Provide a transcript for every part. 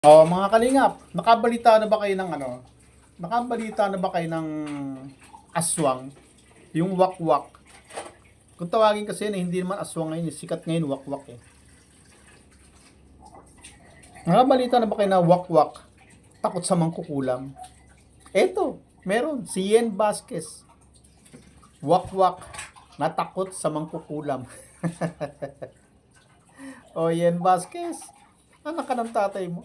Oh, mga kalingap, nakabalita na ba kayo ng ano? Nakabalita na ba kayo ng aswang? Yung wakwak. Kung tawagin kasi yun, hindi naman aswang ngayon, sikat ngayon wakwak eh. Nakabalita na ba kayo na wakwak? Takot sa mangkukulam. Eto, meron, si Yen Vasquez. Wakwak, natakot sa mangkukulam. O Yen Vasquez, anak ka ng tatay mo.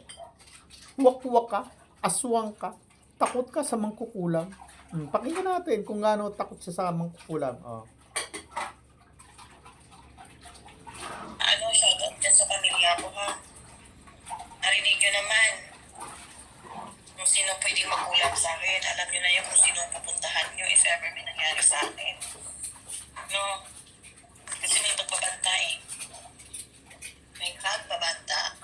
Wakwak ka, aswang ka, takot ka sa mangkukulam. Pakinggan natin kung gaano takot siya sa mangkukulam. Oh. Shoutout dyan sa pamilya ko ha. Narinig nyo naman kung sino pwedeng makulam sa akin. Alam nyo na yun kung sino pupuntahan nyo if ever may nangyari sa akin. No? Kasi may pagbabanta eh. May pagbabanta.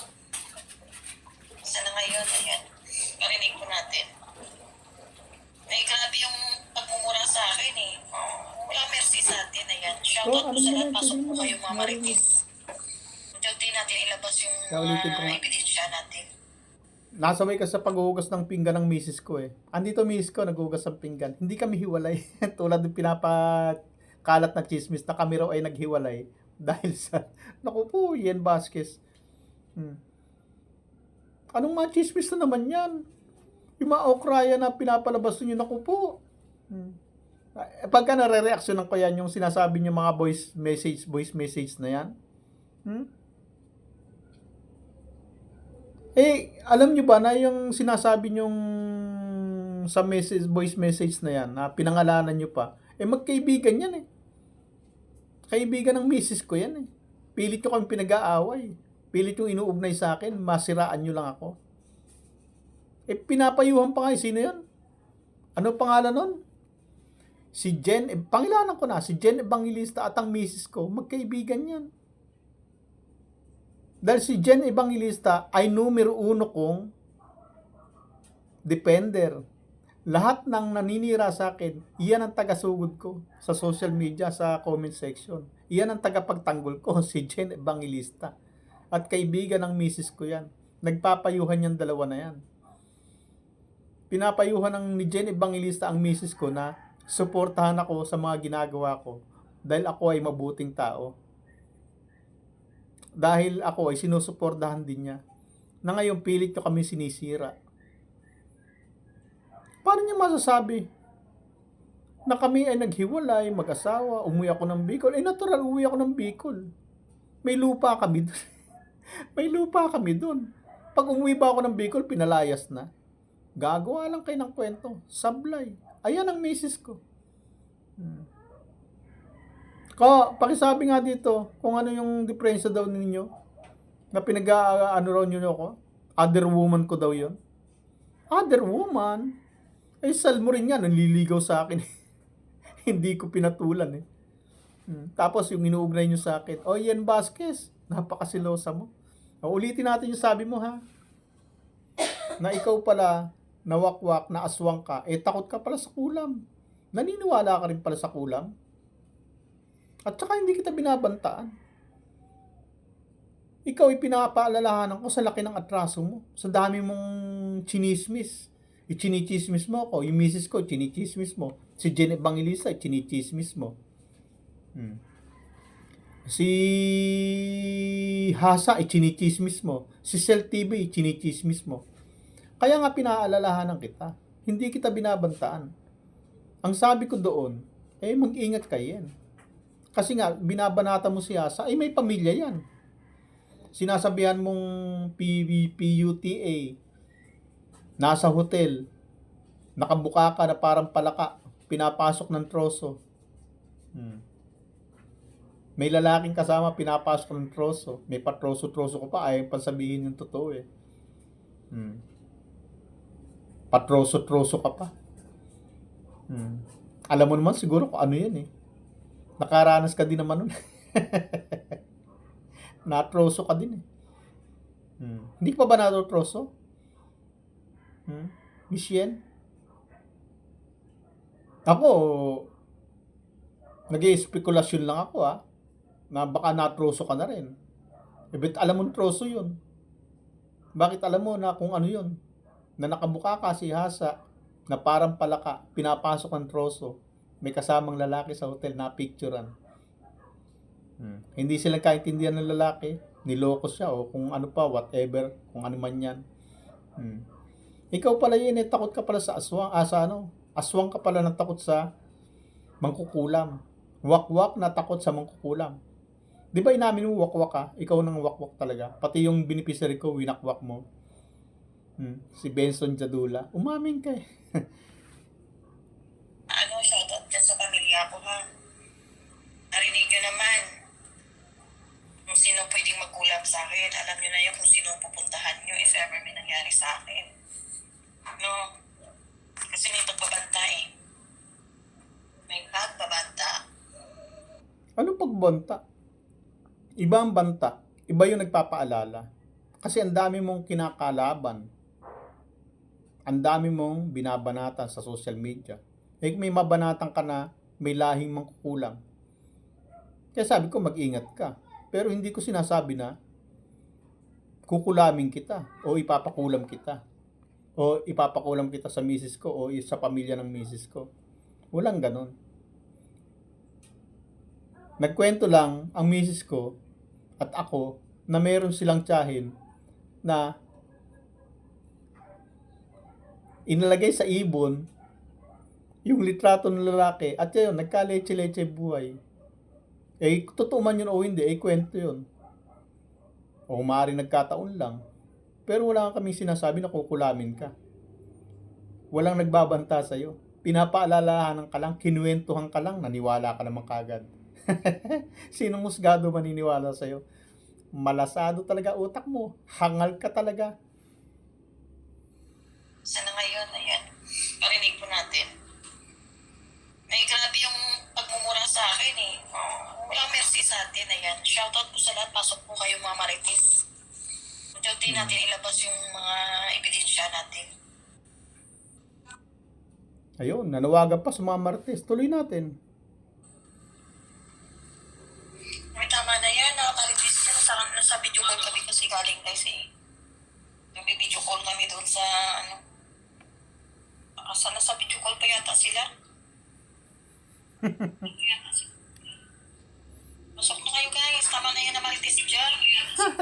Sana ngayon, ayan, narinig ko natin. Ay, grabe yung pagmumura sa akin eh. Wala mercy sa atin, ayan. Shoutout po sa lahat. Pasok po kayo mga maritis. Unti natin ilabas yung ebidensya natin. Nasaway ka sa paghuhugas ng pinggan ng misis ko eh. Andito misis ko, naghuhugas ng pinggan. Hindi kami hiwalay. Tulad ng pinapakalat na chismis na kami raw ay naghiwalay. Dahil sa, naku po, Yen Vasquez. Anong mga chismis na naman yan? Yung mga okraya na pinapalabas nyo, naku po. Pagka nare-reaksyonan ko yan, yung sinasabi nyo mga voice message na yan. Eh, alam nyo ba na yung sinasabi nyong sa voice message na yan, na pinangalanan nyo pa, eh magkaibigan yan eh. Kaibigan ng misis ko yan eh. Pilit nyo kami pinag-aaway. Pilit yung inuugnay sa akin, masiraan nyo lang ako. Eh, pinapayuhan pa nga, sino yan? Ano pangalan nun? Si Jen, pangilanan ko na, si Jen Evangelista at ang misis ko, magkaibigan yan. Dahil si Jen Evangelista ay numero 1 kong defender. Lahat ng naninira sa akin, iyan ang tagasugod ko sa social media, sa comment section. Iyan ang tagapagtanggol ko, si Jen Evangelista. At kaibigan ng misis ko yan. Nagpapayuhan yung dalawa na yan. Pinapayuhan ng ni Jen Evangelista ang misis ko na suportahan ako sa mga ginagawa ko dahil ako ay mabuting tao. Dahil ako ay sinusuportahan din niya. Na ngayon pilit nyo kami sinisira. Paano niya masasabi na kami ay naghiwalay, mag-asawa, umuwi ako ng Bicol? Eh natural, umuwi ako ng Bicol. May lupa kami doon. May lupa kami doon. Pag umuwi ba ako ng Bicol, pinalayas na. Gagawa lang kayo ng kwento. Sablay. Ayan ang misis ko. Pakisabi nga dito kung ano yung diferensya daw ninyo na pinag-ano raw nyo ako. Other woman ko daw yon. Other woman? Eh, salmo rin yan. Nanliligaw sa akin. Hindi ko pinatulan eh. Tapos yung inuugnay nyo sa akin, oh, Yen Vasquez, napakasilosa mo. Ulitin natin yung sabi mo ha. Na ikaw pala, nawakwak, na aswang ka, eh takot ka pala sa kulam. Naniniwala ka rin pala sa kulam. At saka hindi kita binabantaan. Ikaw ay pinapaalalahanan ko sa laki ng atraso mo. Sa dami mong chinismis. Ichinichismis mo ako. Yung misis ko, chinichismis mo. Si Jen Evangelista, chinichismis mo. Si Hasa, chinichismis mo. Si Cell TV, chinichismis mo. Kaya nga pinaalalahanan kita. Hindi kita binabantaan. Ang sabi ko doon, eh mag-ingat kayo yan. Kasi nga, binabanata mo si Hasa, ay may pamilya yan. Sinasabihan mong PUTA, nasa hotel, nakabuka ka na parang palaka, pinapasok ng troso. May lalaking kasama, pinapasok ng troso. May patroso-troso ko pa, ayaw pa sabihin yung totoo eh. Patroso-troso ka pa. Alam mo naman siguro kung ano yan eh. Nakaranas ka din naman nun. Natroso ka din eh. Hindi pa ba natroso? Miss Yen? Ako, nag-i-spekulasyon lang ako na baka natroso ka na rin. Alam mo troso yun. Bakit alam mo na kung ano yun? Na nakabuka ka si Hasa, na parang palaka, pinapasok ang troso, may kasamang lalaki sa hotel na picturean. Hindi sila kaintindihan ng lalaki, niloko siya o kung ano pa, whatever, kung ano man yan. Ikaw pala yun, takot ka pala sa aswang, aswang ka pala ng takot sa mangkukulam. Wakwak na takot sa mangkukulam. Di ba inamin mo wakwak ka? Ikaw nang wakwak talaga. Pati yung beneficiary ko, winakwak mo. Si Benson Jadula. Umamin ka eh. Shoutout dyan sa pamilya ko ha. Narinig nyo naman kung sino pwedeng magkulam sa akin. Alam nyo na yun kung sino pupuntahan nyo if ever may nangyari sa akin. No? Kasi may pagbabanta eh. May pagbabanta. Anong pagbanta? Iba ang banta. Iba yung nagpapaalala. Kasi ang dami mong kinakalaban. Ang dami mong binabanatan sa social media. May mabanatan ka na may lahing mangkukulam. Kaya sabi ko mag-ingat ka. Pero hindi ko sinasabi na kukulamin kita o ipapakulam kita. O ipapakulam kita sa misis ko o sa pamilya ng misis ko. Walang ganon. Nagkwento lang ang misis ko at ako na meron silang tiyahin na inalagay sa ibon yung litrato ng lalaki at yun, nagka-leche-leche buhay. Eh, totoo man yun o hindi, kwento yun. O maaaring nagkataon lang. Pero wala kaming sinasabi na kukulamin ka. Walang nagbabanta sa'yo. Pinapaalalahanan ka lang, kinuwentuhan ka lang, naniwala ka naman kagad. Sinong musgado maniniwala sa'yo? Malasado talaga utak mo. Hangal ka talaga. Sana ngayon, ayan, parinig po natin. Ay, grabe yung pagmumura sa akin eh. Walang mercy sa atin, ayan. Shoutout po sa lahat, pasok po kayo mga marites. Unti-unti natin ilabas yung mga ebidensya natin. Ayun, nanawagan pa sa mga Martes. Tuloy natin. May tama na yan, nakakalitis na nasa video call kami kasi galing guys eh. Nag-video call kami doon sa sana sa video call pa yata sila. Pasok na kayo guys, tama na yan na marites dyan.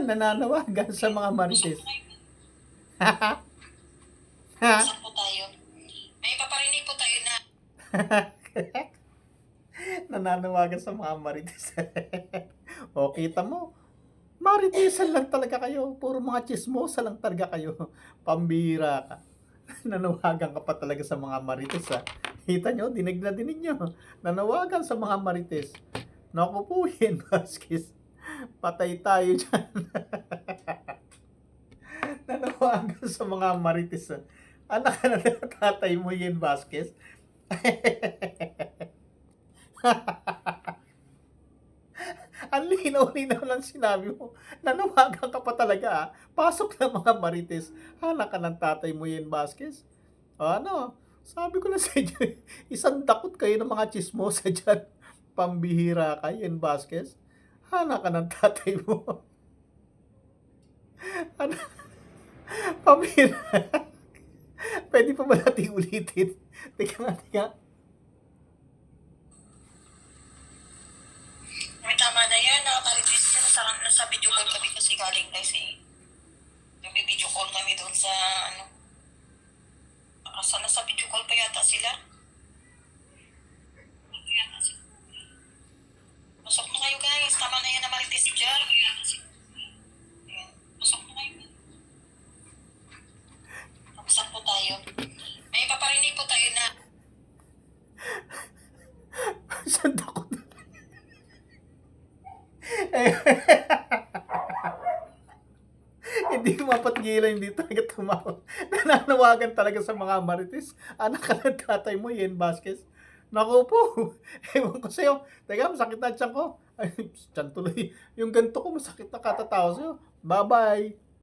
Nananawagan sa mga Martes. Pasok po tayo. May paparinig po tayo na Nananawagan sa mga Marites. O, kita mo. Maritesan lang talaga kayo. Puro mga chismosa lang talaga kayo. Pambira ka. Nanawagan ka pa talaga sa mga Marites, ha. Kita nyo, dinig na dinig nyo. Nanawagan sa mga Marites. Naku po, Yen Vasquez. Patay tayo dyan. Nanawagan sa mga Marites, ha. Anak ka na tatay mo, Yen Vasquez. Ang linaw-linaw lang sinabi mo. Nanawagan ka pa talaga, ha? Pasok na mga Marites. Anak ka ng tatay mo, Yen Vasquez. Ano? Sabi ko na sa inyo, isang dakot kayo ng mga chismosa dyan. Pambihira ka, Yen Vasquez. Anak ka ng tatay mo. Ano? Pambihira. Pwede pa ba natin ulitin? Teka. may tama na yan, nakakalitis na nasa video call kami kasi galing guys eh. Nag-video call kami doon sa sana sa video call pa yata sila. Pasok na kayo guys, tama na yan na marites dyan. Ayan, pasok na kayo. Pasok po tayo. May paparinig po tayo na Isang dakot. Hindi ko mapatigilan, hindi talaga tumawa. Nananawagan talaga sa mga Marites. Anak ka ng tatay mo, Yen Vasquez. Naku po, ewan ko sa'yo. Teka, masakit na tiyan ko. Ay, tiyan tuloy. Yung ganito ko, masakit na katatawa sa'yo. Bye-bye.